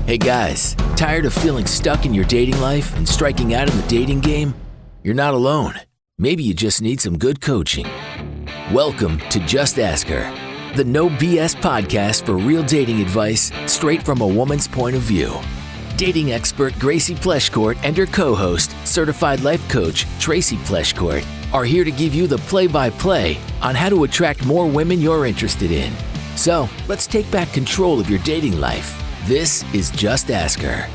Hey guys, tired of feeling stuck in your dating life and striking out in the dating game? You're not alone. Maybe you just need some good coaching. Welcome to Just Ask Her, the no BS podcast for real dating advice straight from a woman's point of view. Dating expert Gracie Pleschourt and her co-host, certified life coach Tracy Pleschourt, are here to give you the play-by-play on how to attract more women you're interested in. So, let's take back control of your dating life. This is Just Ask Her.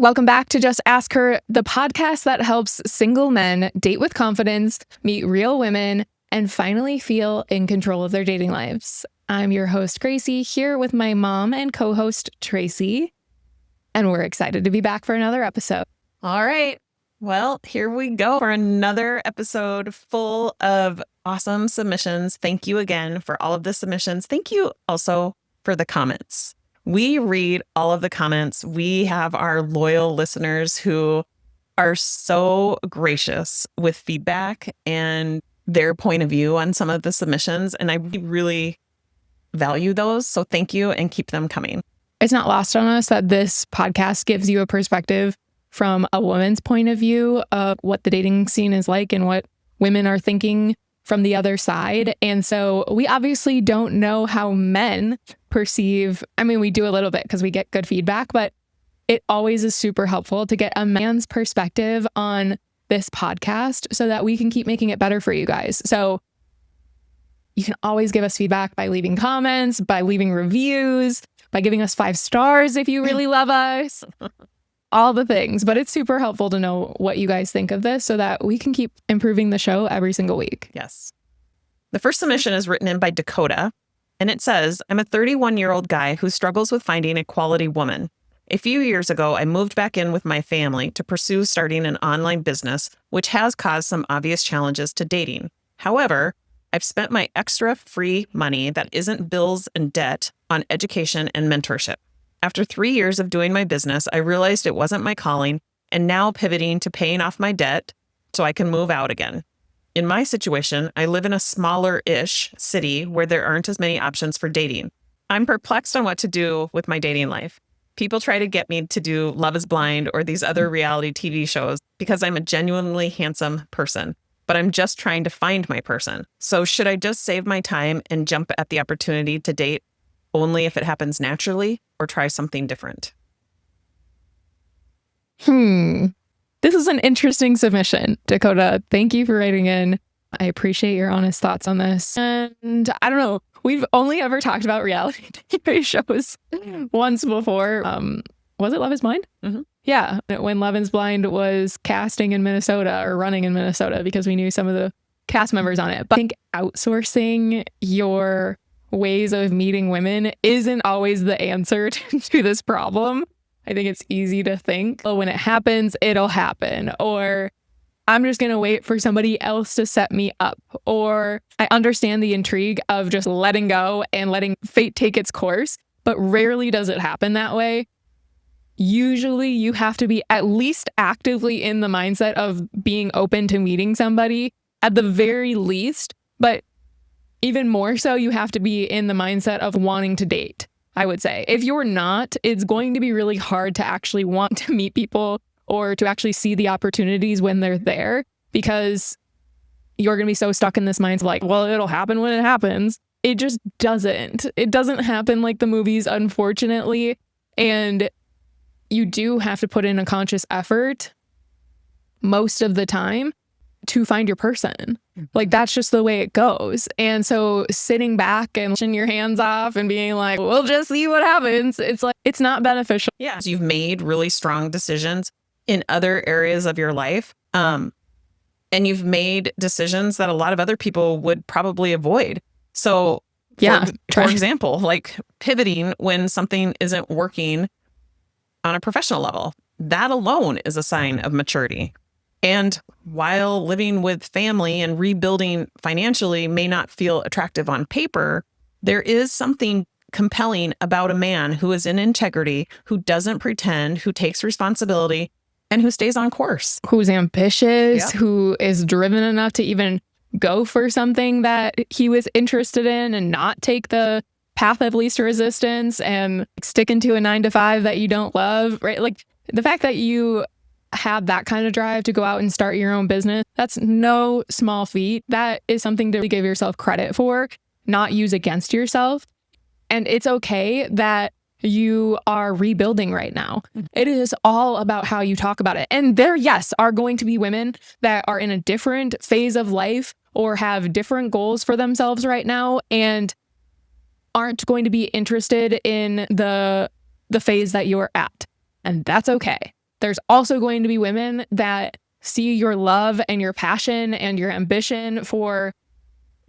Welcome back to Just Ask Her, the podcast that helps single men date with confidence, meet real women, and finally feel in control of their dating lives. I'm your host, Gracie, here with my mom and co-host, Tracy, and we're excited to be back for another episode. All right. Well, here we go for another episode full of awesome submissions. Thank you again for all of the submissions. Thank you also for the comments. We read all of the comments. We have our loyal listeners who are so gracious with feedback and their point of view on some of the submissions. And I really value those. So thank you and keep them coming. It's not lost on us that this podcast gives you a perspective from a woman's point of view of what the dating scene is like and what women are thinking from the other side. And so we obviously don't know how men perceive. I mean, we do a little bit because we get good feedback, but it always is super helpful to get a man's perspective on this podcast so that we can keep making it better for you guys. So you can always give us feedback by leaving comments, by leaving reviews, by giving us 5 stars if you really love us. All the things, but it's super helpful to know what you guys think of this so that we can keep improving the show every single week. Yes. The first submission is written in by Dakota, and it says, I'm a 31-year-old guy who struggles with finding a quality woman. A few years ago, I moved back in with my family to pursue starting an online business, which has caused some obvious challenges to dating. However, I've spent my extra free money that isn't bills and debt on education and mentorship. After 3 years of doing my business, I realized it wasn't my calling and now pivoting to paying off my debt so I can move out again. In my situation, I live in a smaller-ish city where there aren't as many options for dating. I'm perplexed on what to do with my dating life. People try to get me to do Love is Blind or these other reality TV shows because I'm a genuinely handsome person, but I'm just trying to find my person. So should I just save my time and jump at the opportunity to date only if it happens naturally, or try something different? This is an interesting submission, Dakota. Thank you for writing in. I appreciate your honest thoughts on this. And I don't know, we've only ever talked about reality TV shows once before. Was it Love is Blind? Mm-hmm. Yeah, when Love is Blind was casting in Minnesota or running in Minnesota because we knew some of the cast members on it. But I think outsourcing your ways of meeting women isn't always the answer to this problem. I think it's easy to think, oh, when it happens, it'll happen. Or I'm just going to wait for somebody else to set me up. Or I understand the intrigue of just letting go and letting fate take its course, but rarely does it happen that way. Usually you have to be at least actively in the mindset of being open to meeting somebody at the very least, but even more so, you have to be in the mindset of wanting to date, I would say. If you're not, it's going to be really hard to actually want to meet people or to actually see the opportunities when they're there because you're going to be so stuck in this mindset like, well, it'll happen when it happens. It just doesn't. It doesn't happen like the movies, unfortunately. And you do have to put in a conscious effort most of the time to find your person. Like, that's just the way it goes. And so sitting back and pushing your hands off and being like, we'll just see what happens. It's like, it's not beneficial. Yeah. So you've made really strong decisions in other areas of your life. And you've made decisions that a lot of other people would probably avoid. So for example, like pivoting when something isn't working on a professional level, that alone is a sign of maturity. And while living with family and rebuilding financially may not feel attractive on paper, there is something compelling about a man who is in integrity, who doesn't pretend, who takes responsibility, and who stays on course. Who's ambitious, Yep. who is driven enough to even go for something that he was interested in and not take the path of least resistance and stick into a 9-to-5 that you don't love, right? Like the fact that you have that kind of drive to go out and start your own business, that's no small feat. That is something to give yourself credit for, not use against yourself. And it's okay that you are rebuilding right now. It is all about how you talk about it. And there, yes, are going to be women that are in a different phase of life or have different goals for themselves right now and aren't going to be interested in the phase that you're at. And that's okay. There's also going to be women that see your love and your passion and your ambition for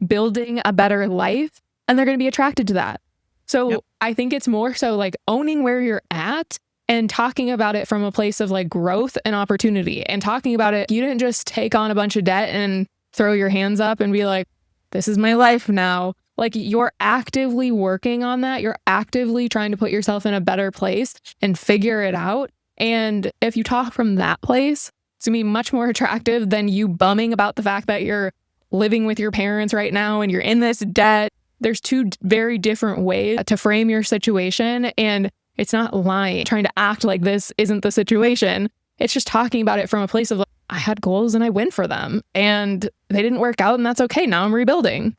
building a better life, and they're going to be attracted to that. So Yep. I think it's more so like owning where you're at and talking about it from a place of like growth and opportunity and talking about it. You didn't just take on a bunch of debt and throw your hands up and be like, this is my life now. Like you're actively working on that. You're actively trying to put yourself in a better place and figure it out. And if you talk from that place, it's going to be much more attractive than you bumming about the fact that you're living with your parents right now and you're in this debt. There's two very different ways to frame your situation. And it's not lying, trying to act like this isn't the situation. It's just talking about it from a place of like, I had goals and I went for them and they didn't work out and that's okay. Now I'm rebuilding.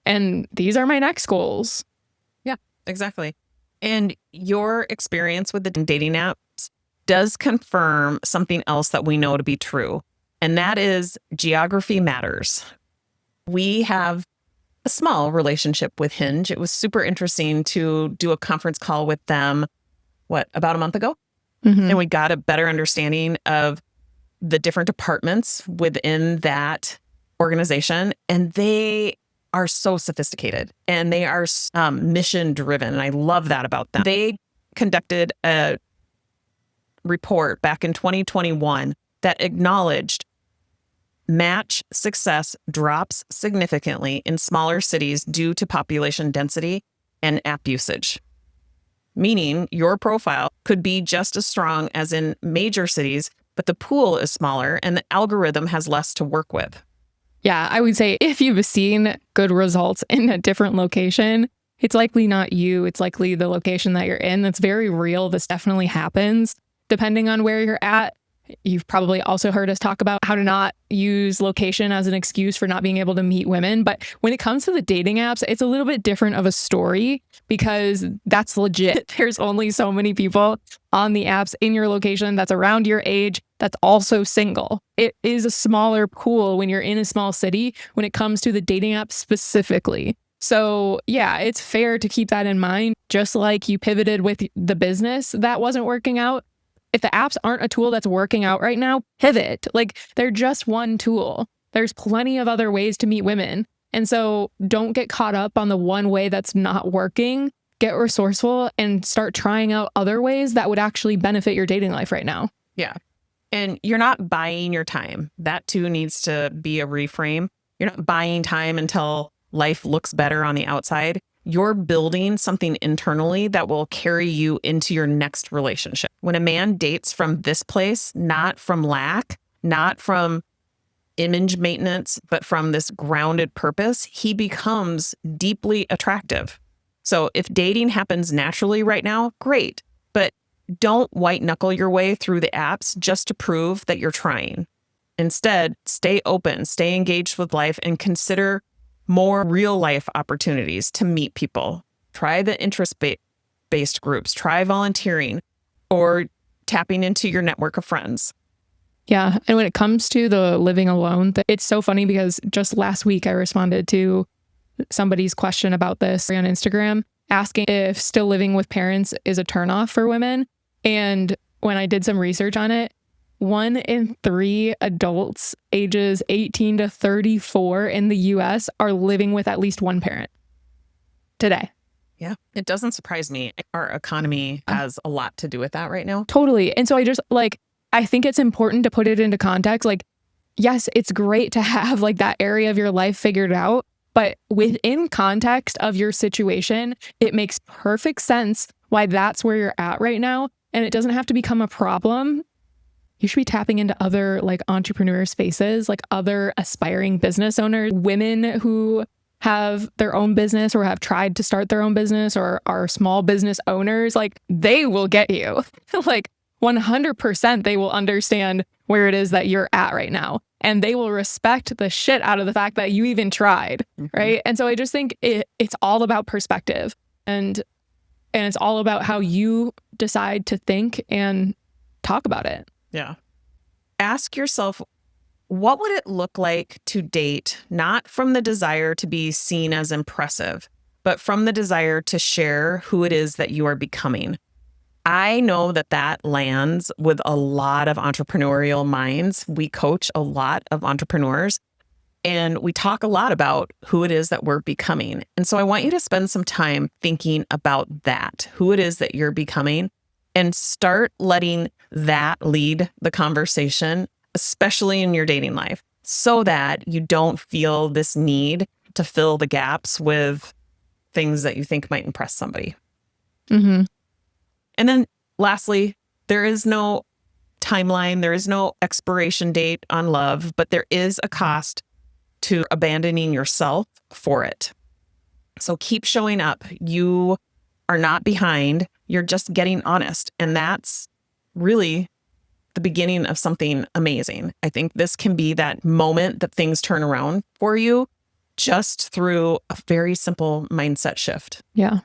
And these are my next goals. Yeah, exactly. And your experience with the dating apps does confirm something else that we know to be true. And that is geography matters. We have a small relationship with Hinge. It was super interesting to do a conference call with them, about a month ago? Mm-hmm. And we got a better understanding of the different departments within that organization. And they are so sophisticated and they are mission driven. And I love that about them. They conducted a report back in 2021 that acknowledged match success drops significantly in smaller cities due to population density and app usage. Meaning your profile could be just as strong as in major cities, but the pool is smaller and the algorithm has less to work with. Yeah, I would say if you've seen good results in a different location, it's likely not you. It's likely the location that you're in. That's very real. This definitely happens. Depending on where you're at, you've probably also heard us talk about how to not use location as an excuse for not being able to meet women. But when it comes to the dating apps, it's a little bit different of a story because that's legit. There's only so many people on the apps in your location that's around your age that's also single. It is a smaller pool when you're in a small city when it comes to the dating app specifically. So yeah, it's fair to keep that in mind. Just like you pivoted with the business that wasn't working out. If the apps aren't a tool that's working out right now, pivot. Like they're just one tool. There's plenty of other ways to meet women. And so don't get caught up on the one way that's not working. Get resourceful and start trying out other ways that would actually benefit your dating life right now. Yeah. And you're not buying your time. That too needs to be a reframe. You're not buying time until life looks better on the outside. You're building something internally that will carry you into your next relationship. When a man dates from this place, not from lack, not from image maintenance, but from this grounded purpose, he becomes deeply attractive. So if dating happens naturally right now, great. But don't white knuckle your way through the apps just to prove that you're trying. Instead, stay open, stay engaged with life, and consider more real life opportunities to meet people. Try the interest-based groups, try volunteering, or tapping into your network of friends. Yeah. And when it comes to the living alone, it's so funny because just last week I responded to somebody's question about this on Instagram, asking if still living with parents is a turnoff for women. And when I did some research on it, 1 in 3 adults ages 18 to 34 in the US are living with at least one parent today. Yeah, it doesn't surprise me. Our economy has a lot to do with that right now. Totally. And so I just like, I think it's important to put it into context. Like, yes, it's great to have like that area of your life figured out, but within context of your situation, it makes perfect sense why that's where you're at right now. And it doesn't have to become a problem. You should be tapping into other like entrepreneur spaces, like other aspiring business owners, women who have their own business or have tried to start their own business or are small business owners. Like, they will get you. Like 100% they will understand where it is that you're at right now. And they will respect the shit out of the fact that you even tried. Right. And so I just think it's all about perspective and it's all about how you decide to think and talk about it. Yeah. Ask yourself, what would it look like to date, not from the desire to be seen as impressive, but from the desire to share who it is that you are becoming? I know that lands with a lot of entrepreneurial minds. We coach a lot of entrepreneurs and we talk a lot about who it is that we're becoming. And so I want you to spend some time thinking about that, who it is that you're becoming, and start letting that lead the conversation, especially in your dating life, so that you don't feel this need to fill the gaps with things that you think might impress somebody. Mm-hmm. And then lastly, there is no timeline, there is no expiration date on love, but there is a cost to abandoning yourself for it. So keep showing up. You are not behind. You're just getting honest. And that's really the beginning of something amazing. I think this can be that moment that things turn around for you just through a very simple mindset shift. Yeah.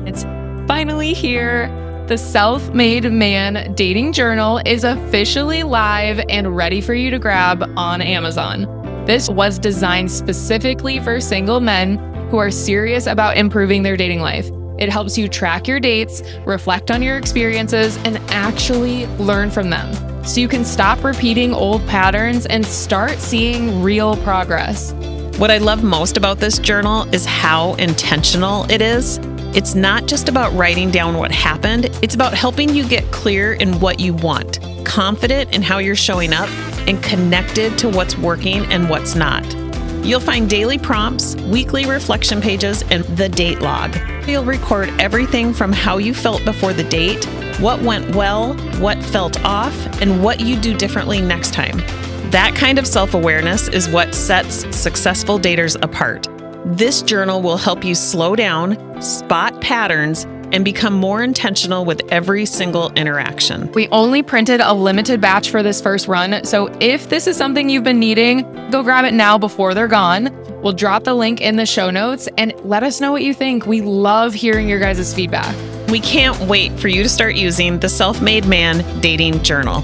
It's finally here. The Self-Made Man Dating Journal is officially live and ready for you to grab on Amazon. This was designed specifically for single men who are serious about improving their dating life. It helps you track your dates, reflect on your experiences, and actually learn from them, so you can stop repeating old patterns and start seeing real progress. What I love most about this journal is how intentional it is. It's not just about writing down what happened, it's about helping you get clear in what you want, confident in how you're showing up, and connected to what's working and what's not. You'll find daily prompts, weekly reflection pages, and the date log. You'll record everything from how you felt before the date, what went well, what felt off, and what you do differently next time. That kind of self-awareness is what sets successful daters apart. This journal will help you slow down, spot patterns, and become more intentional with every single interaction. We only printed a limited batch for this first run, so if this is something you've been needing, go grab it now before they're gone. We'll drop the link in the show notes and let us know what you think. We love hearing your guys' feedback. We can't wait for you to start using the Self-Made Man Dating Journal.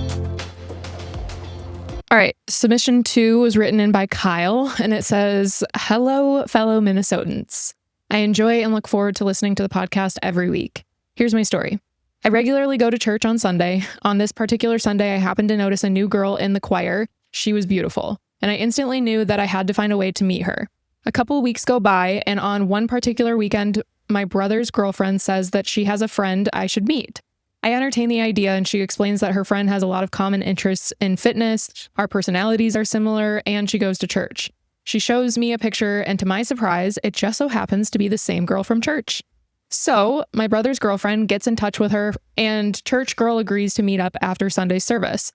All right. Submission 2 was written in by Kyle, and it says, "Hello, fellow Minnesotans. I enjoy and look forward to listening to the podcast every week. Here's my story. I regularly go to church on Sunday. On this particular Sunday, I happened to notice a new girl in the choir. She was beautiful, and I instantly knew that I had to find a way to meet her. A couple weeks go by, and on one particular weekend, my brother's girlfriend says that she has a friend I should meet. I entertain the idea, and she explains that her friend has a lot of common interests in fitness, our personalities are similar, and she goes to church. She shows me a picture, and to my surprise, it just so happens to be the same girl from church. So my brother's girlfriend gets in touch with her, and church girl agrees to meet up after Sunday's service.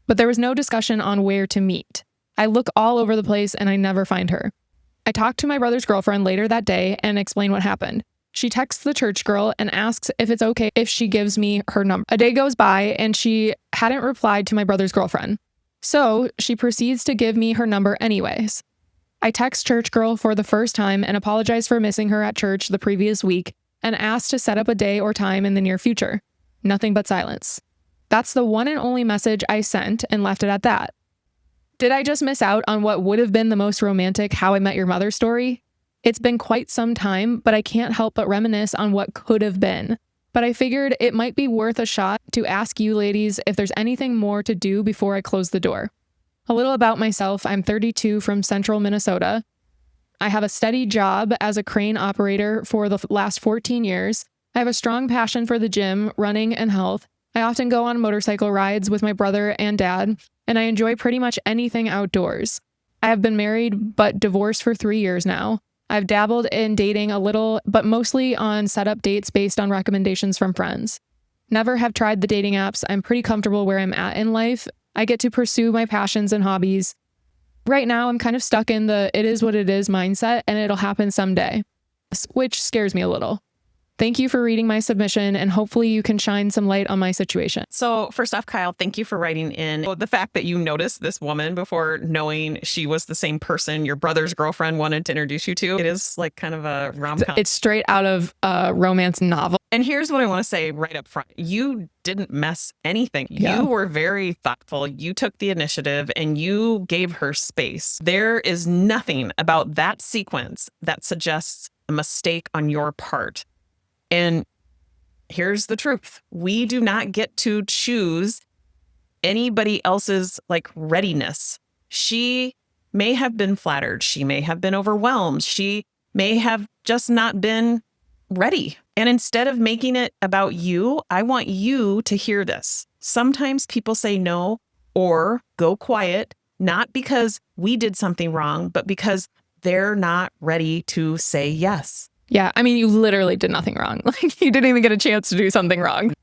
But there was no discussion on where to meet. I look all over the place, and I never find her. I talk to my brother's girlfriend later that day and explain what happened. She texts the church girl and asks if it's okay if she gives me her number. A day goes by, and she hadn't replied to my brother's girlfriend. So she proceeds to give me her number anyways. I text church girl for the first time and apologize for missing her at church the previous week and ask to set up a day or time in the near future. Nothing but silence. That's the one and only message I sent and left it at that. Did I just miss out on what would have been the most romantic How I Met Your Mother story? It's been quite some time, but I can't help but reminisce on what could have been. But I figured it might be worth a shot to ask you ladies if there's anything more to do before I close the door. A little about myself. I'm 32 from central Minnesota. I have a steady job as a crane operator for the last 14 years. I have a strong passion for the gym, running, and health. I often go on motorcycle rides with my brother and dad, and I enjoy pretty much anything outdoors. I have been married but divorced for 3 years now. I've dabbled in dating a little, but mostly on setup dates based on recommendations from friends. Never have tried the dating apps. I'm pretty comfortable where I'm at in life. I get to pursue my passions and hobbies. Right now, I'm kind of stuck in the it is what it is mindset, and it'll happen someday, which scares me a little. Thank you for reading my submission, and hopefully you can shine some light on my situation. So first off, Kyle, thank you for writing in. The fact that you noticed this woman before knowing she was the same person your brother's girlfriend wanted to introduce you to, it is like kind of a rom-com. It's straight out of a romance novel. And here's what I want to say right up front. You didn't mess anything. Yeah. You were very thoughtful. You took the initiative and you gave her space. There is nothing about that sequence that suggests a mistake on your part. And here's the truth. We do not get to choose anybody else's readiness. She may have been flattered. She may have been overwhelmed. She may have just not been ready. And instead of making it about you, I want you to hear this. Sometimes people say no or go quiet, not because we did something wrong, but because they're not ready to say yes. Yeah, I mean, you literally did nothing wrong. You didn't even get a chance to do something wrong.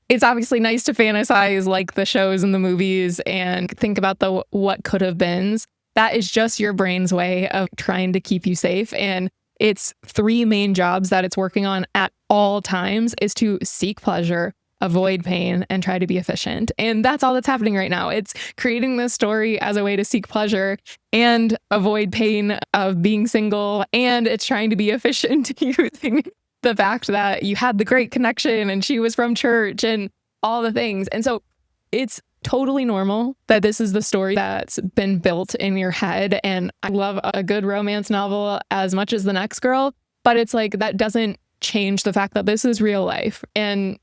It's obviously nice to fantasize like the shows and the movies and think about the what could have beens. That is just your brain's way of trying to keep you safe. And its 3 main jobs that it's working on at all times is to seek pleasure, avoid pain, and try to be efficient. And that's all that's happening right now. It's creating this story as a way to seek pleasure and avoid pain of being single. And it's trying to be efficient using the fact that you had the great connection and she was from church and all the things. And so it's totally normal that this is the story that's been built in your head. And I love a good romance novel as much as the next girl, but it's like that doesn't change the fact that this is real life. And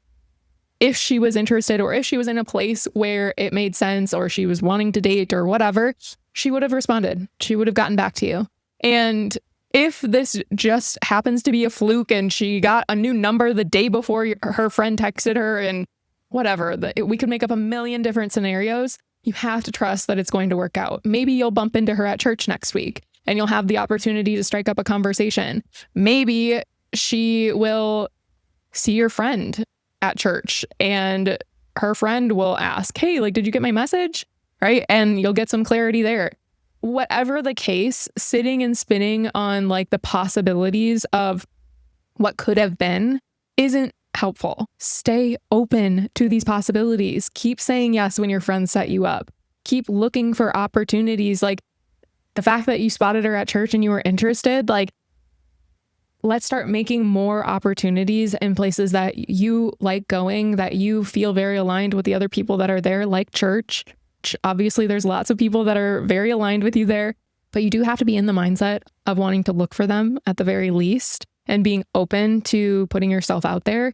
if she was interested or if she was in a place where it made sense or she was wanting to date or whatever, she would have responded. She would have gotten back to you. And if this just happens to be a fluke and she got a new number the day before her friend texted her and whatever, we could make up a million different scenarios. You have to trust that it's going to work out. Maybe you'll bump into her at church next week and you'll have the opportunity to strike up a conversation. Maybe she will see your friend at church and her friend will ask, hey, did you get my message? Right? And you'll get some clarity there. Whatever the case, sitting and spinning on the possibilities of what could have been isn't helpful. Stay open to these possibilities. Keep saying yes when your friends set you up. Keep looking for opportunities. The fact that you spotted her at church and you were interested, let's start making more opportunities in places that you like going, that you feel very aligned with the other people that are there, like church. Obviously, there's lots of people that are very aligned with you there, but you do have to be in the mindset of wanting to look for them at the very least and being open to putting yourself out there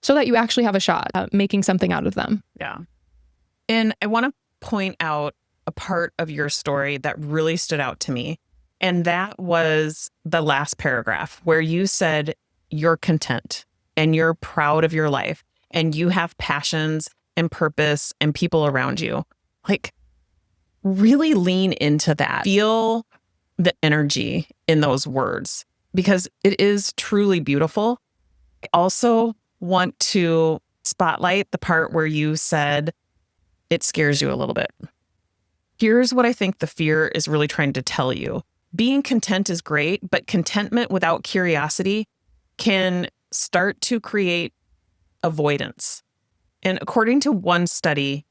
so that you actually have a shot at making something out of them. Yeah. And I want to point out a part of your story that really stood out to me. And that was the last paragraph where you said you're content and you're proud of your life and you have passions and purpose and people around you. Really lean into that. Feel the energy in those words because it is truly beautiful. I also want to spotlight the part where you said it scares you a little bit. Here's what I think the fear is really trying to tell you. Being content is great, but contentment without curiosity can start to create avoidance. And according to one study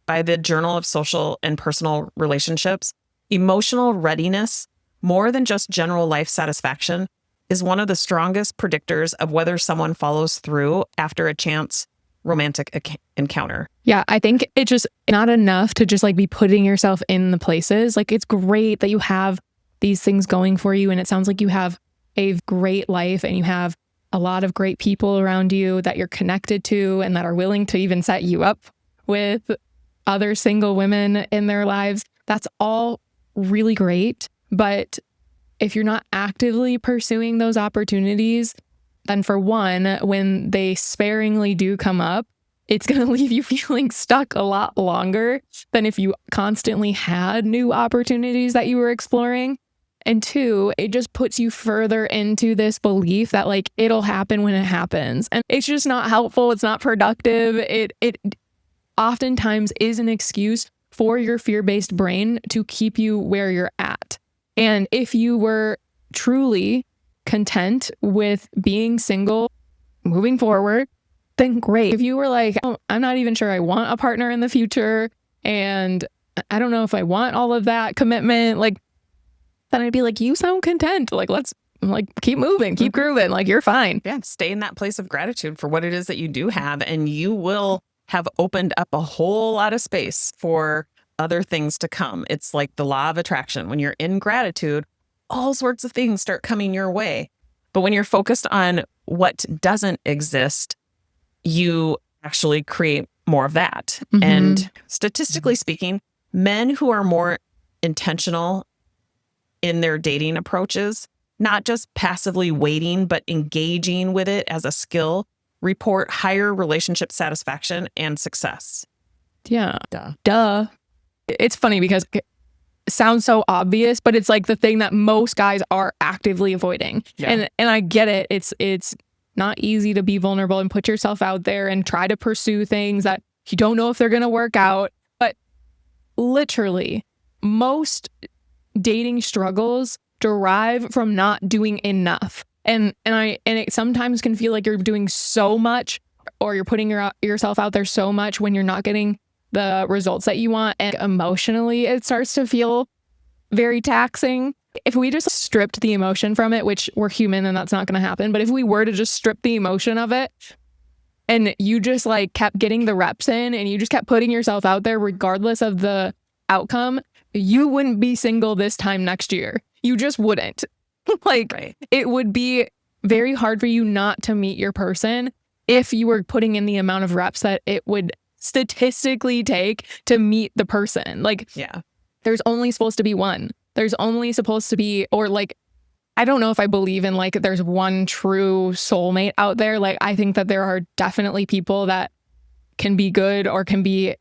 by the Journal of Social and Personal Relationships, emotional readiness, more than just general life satisfaction, is one of the strongest predictors of whether someone follows through after a chance romantic encounter. Yeah, I think it's just not enough to just be putting yourself in the places. It's great that you have these things going for you and it sounds like you have a great life and you have a lot of great people around you that you're connected to and that are willing to even set you up with other single women in their lives. That's all really great. But if you're not actively pursuing those opportunities, then for one, when they sparingly do come up, it's going to leave you feeling stuck a lot longer than if you constantly had new opportunities that you were exploring. And two, it just puts you further into this belief that like it'll happen when it happens. And it's just not helpful. It's not productive. It oftentimes is an excuse for your fear-based brain to keep you where you're at. And if you were truly content with being single, moving forward, then great. If you were like, oh, I'm not even sure I want a partner in the future, and I don't know if I want all of that commitment, like, then I'd be like, you sound content. Like, let's like keep moving, keep grooving. Like, you're fine. Yeah. Stay in that place of gratitude for what it is that you do have, and you will have opened up a whole lot of space for other things to come. It's like the law of attraction. When you're in gratitude, all sorts of things start coming your way. But when you're focused on what doesn't exist, you actually create more of that. Mm-hmm. And statistically speaking, men who are more intentional in their dating approaches, not just passively waiting, but engaging with it as a skill, report higher relationship satisfaction and success. Yeah. Duh. It's funny because it sounds so obvious, but it's like the thing that most guys are actively avoiding. Yeah. And I get it. It's not easy to be vulnerable and put yourself out there and try to pursue things that you don't know if they're going to work out. But literally, most dating struggles derive from not doing enough. And it sometimes can feel like you're doing so much, or you're putting yourself out there so much when you're not getting the results that you want. And emotionally, it starts to feel very taxing. If we just stripped the emotion from it, which we're human and that's not going to happen, but if we were to just strip the emotion of it and you just like kept getting the reps in and you just kept putting yourself out there regardless of the outcome, you wouldn't be single this time next year. You just wouldn't. Like, right. It would be very hard for you not to meet your person if you were putting in the amount of reps that it would statistically take to meet the person. Like, yeah, there's only supposed to be one. There's only supposed to be, or like, I don't know if I believe in like there's one true soulmate out there. Like, I think that there are definitely people that can be good or can be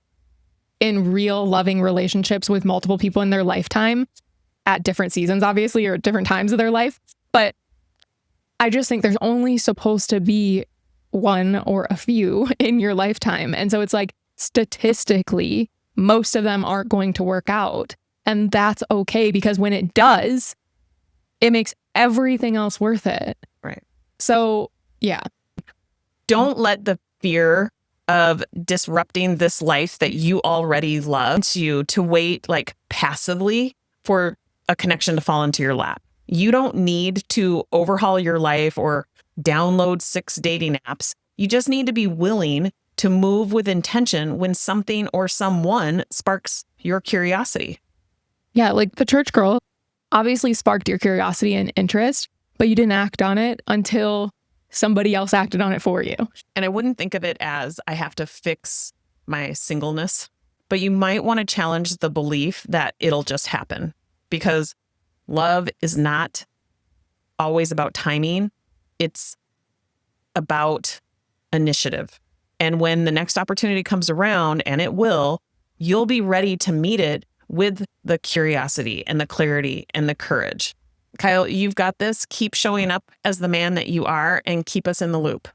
in real loving relationships with multiple people in their lifetime at different seasons, obviously, or different times of their life. But I just think there's only supposed to be one or a few in your lifetime. And so it's like, statistically, most of them aren't going to work out. And that's okay, because when it does, it makes everything else worth it. Right. So, yeah. Don't let the fear of disrupting this life that you already love to wait like passively for a connection to fall into your lap. You don't need to overhaul your life or download 6 dating apps. You just need to be willing to move with intention when something or someone sparks your curiosity. Yeah, like the church girl obviously sparked your curiosity and interest, but you didn't act on it until somebody else acted on it for you. And I wouldn't think of it as I have to fix my singleness, but you might want to challenge the belief that it'll just happen, because love is not always about timing. It's about initiative. And when the next opportunity comes around, and it will, you'll be ready to meet it with the curiosity and the clarity and the courage. Kyle, you've got this. Keep showing up as the man that you are and keep us in the loop.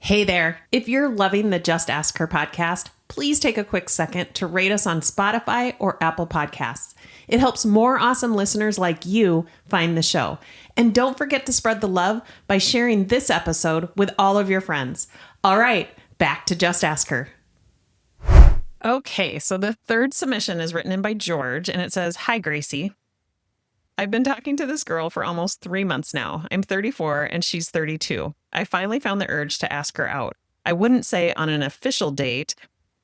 Hey there. If you're loving the Just Ask Her podcast, please take a quick second to rate us on Spotify or Apple Podcasts. It helps more awesome listeners like you find the show. And don't forget to spread the love by sharing this episode with all of your friends. All right, back to Just Ask Her. Okay, so the third submission is written in by George, and it says, "Hi, Gracie. I've been talking to this girl for almost 3 months now. I'm 34 and she's 32. I finally found the urge to ask her out. I wouldn't say on an official date,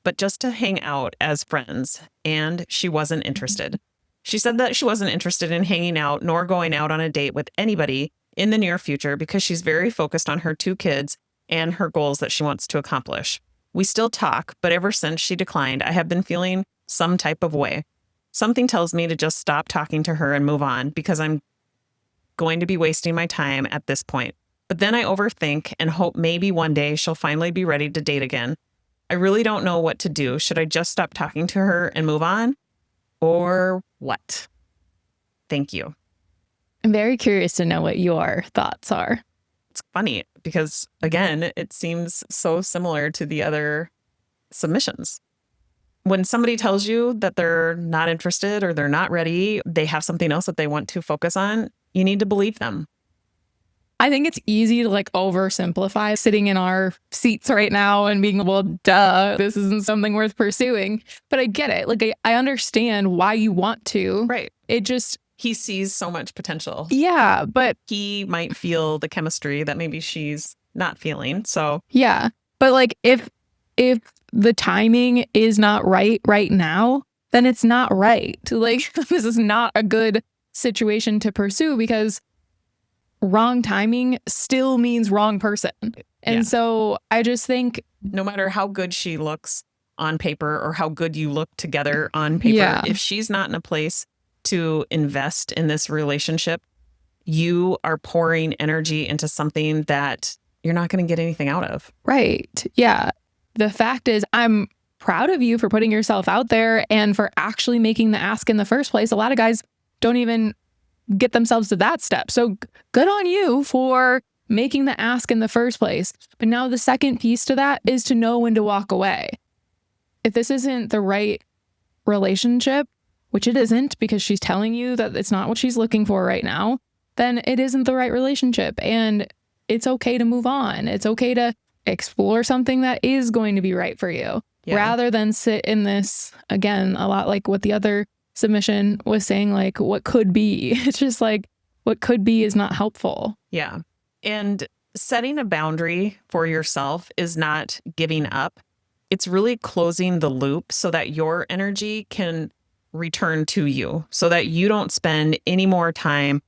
but just to hang out as friends, and she wasn't interested. She said that she wasn't interested in hanging out nor going out on a date with anybody in the near future because she's very focused on her 2 kids and her goals that she wants to accomplish. We still talk, but ever since she declined, I have been feeling some type of way. Something tells me to just stop talking to her and move on because I'm going to be wasting my time at this point. But then I overthink and hope maybe one day she'll finally be ready to date again. I really don't know what to do. Should I just stop talking to her and move on? Or what? Thank you. I'm very curious to know what your thoughts are. It's funny because, again, it seems so similar to the other submissions. When somebody tells you that they're not interested or they're not ready, they have something else that they want to focus on, you need to believe them. I think it's easy to like oversimplify sitting in our seats right now and being, well, duh, this isn't something worth pursuing. But I get it. Like, I understand why you want to. Right. It just, He sees so much potential. yeah, but He might feel the chemistry that maybe she's not feeling. So yeah. But like, if the timing is not right now, then it's not right. Like, this is not a good situation to pursue because wrong timing still means wrong person. And Yeah. so I just think, no matter how good she looks on paper or how good you look together on paper, Yeah. if she's not in a place to invest in this relationship, you are pouring energy into something that you're not going to get anything out of. right. Yeah. The fact is, I'm proud of you for putting yourself out there and for actually making the ask in the first place. A lot of guys don't even get themselves to that step. So good on you for making the ask in the first place. But now the second piece to that is to know when to walk away. If this isn't the right relationship, which it isn't because she's telling you that it's not what she's looking for right now, then it isn't the right relationship. And it's okay to move on. It's okay to explore something that is going to be right for you rather than sit in this, again, a lot like what the other submission was saying, like what could be. It's just like what could be is not helpful. Yeah. And setting a boundary for yourself is not giving up. It's really closing the loop so that your energy can return to you, so that you don't spend any more time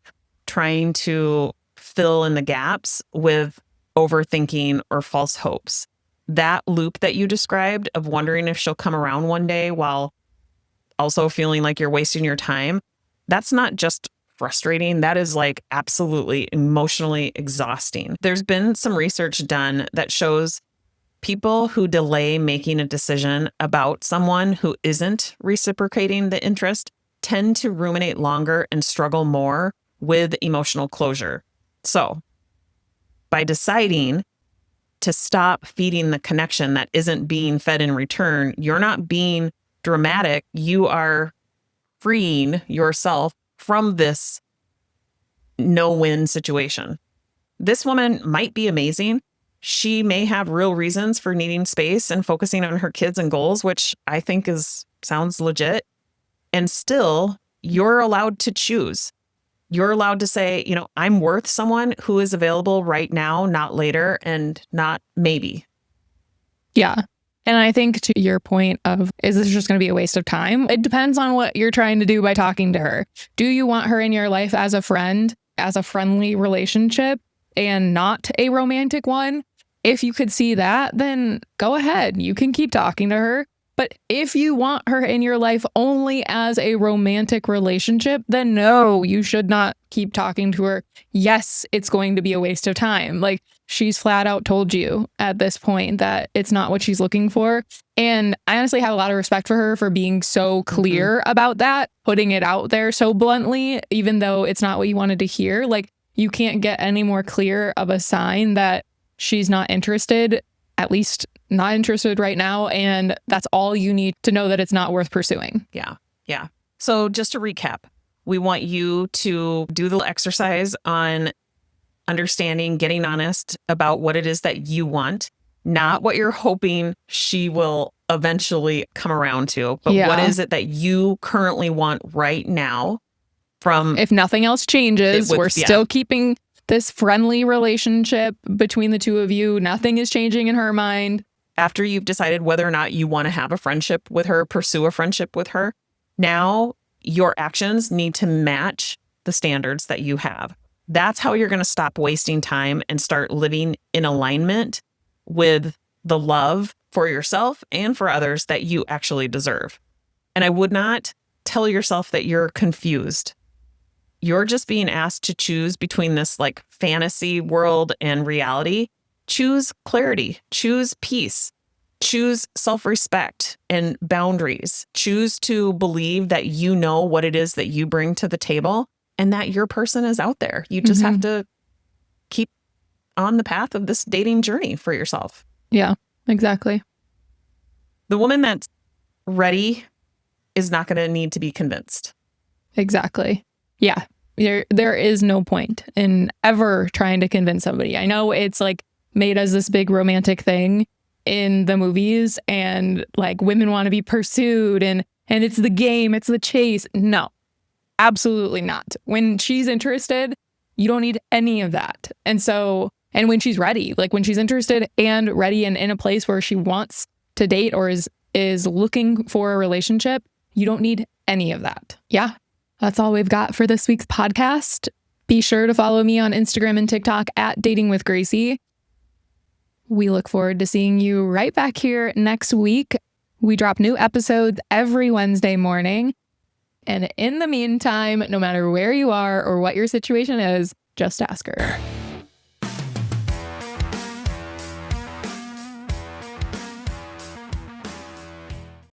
trying to fill in the gaps with overthinking or false hopes. That loop that you described of wondering if she'll come around one day while also feeling like you're wasting your time, that's not just frustrating. That is like absolutely emotionally exhausting. There's been some research done that shows people who delay making a decision about someone who isn't reciprocating the interest tend to ruminate longer and struggle more with emotional closure. So, by deciding to stop feeding the connection that isn't being fed in return, you're not being dramatic. You are freeing yourself from this no-win situation. This woman might be amazing. She may have real reasons for needing space and focusing on her kids and goals, which I think sounds legit. And still, you're allowed to choose. You're allowed to say, I'm worth someone who is available right now, not later, and not maybe. Yeah. And I think to your point of, is this just going to be a waste of time? It depends on what you're trying to do by talking to her. Do you want her in your life as a friend, as a friendly relationship, and not a romantic one? If you could see that, then go ahead. You can keep talking to her. But if you want her in your life only as a romantic relationship, then no, you should not keep talking to her. Yes, it's going to be a waste of time. Like, she's flat out told you at this point that it's not what she's looking for. And I honestly have a lot of respect for her for being so clear about that, putting it out there so bluntly, even though it's not what you wanted to hear. Like, you can't get any more clear of a sign that she's not interested, at least not interested right now. And that's all you need to know that it's not worth pursuing. Yeah. Yeah. So just to recap, we want you to do the exercise on understanding, getting honest about what it is that you want, not what you're hoping she will eventually come around to, but what is it that you currently want right now from... If nothing else changes, we're still keeping this friendly relationship between the two of you. Nothing is changing in her mind. After you've decided whether or not you want to have a friendship with her, pursue a friendship with her, now your actions need to match the standards that you have. That's how you're going to stop wasting time and start living in alignment with the love for yourself and for others that you actually deserve. And I would not tell yourself that you're confused. you're just being asked to choose between this like fantasy world and reality, choose clarity, choose peace, choose self-respect and boundaries, choose to believe that you know what it is that you bring to the table and that your person is out there. You just have to keep on the path of this dating journey for yourself. Yeah, exactly. The woman that's ready is not going to need to be convinced. Exactly. Yeah. There is no point in ever trying to convince somebody. I know it's like made as this big romantic thing in the movies and like women want to be pursued and it's the game, it's the chase. No, absolutely not. When she's interested, you don't need any of that. And when she's ready, like when she's interested and ready and in a place where she wants to date or is looking for a relationship, you don't need any of that. Yeah. That's all we've got for this week's podcast. Be sure to follow me on Instagram and TikTok at Dating with Gracie. We look forward to seeing you right back here next week. We drop new episodes every Wednesday morning. And in the meantime, no matter where you are or what your situation is, just ask her.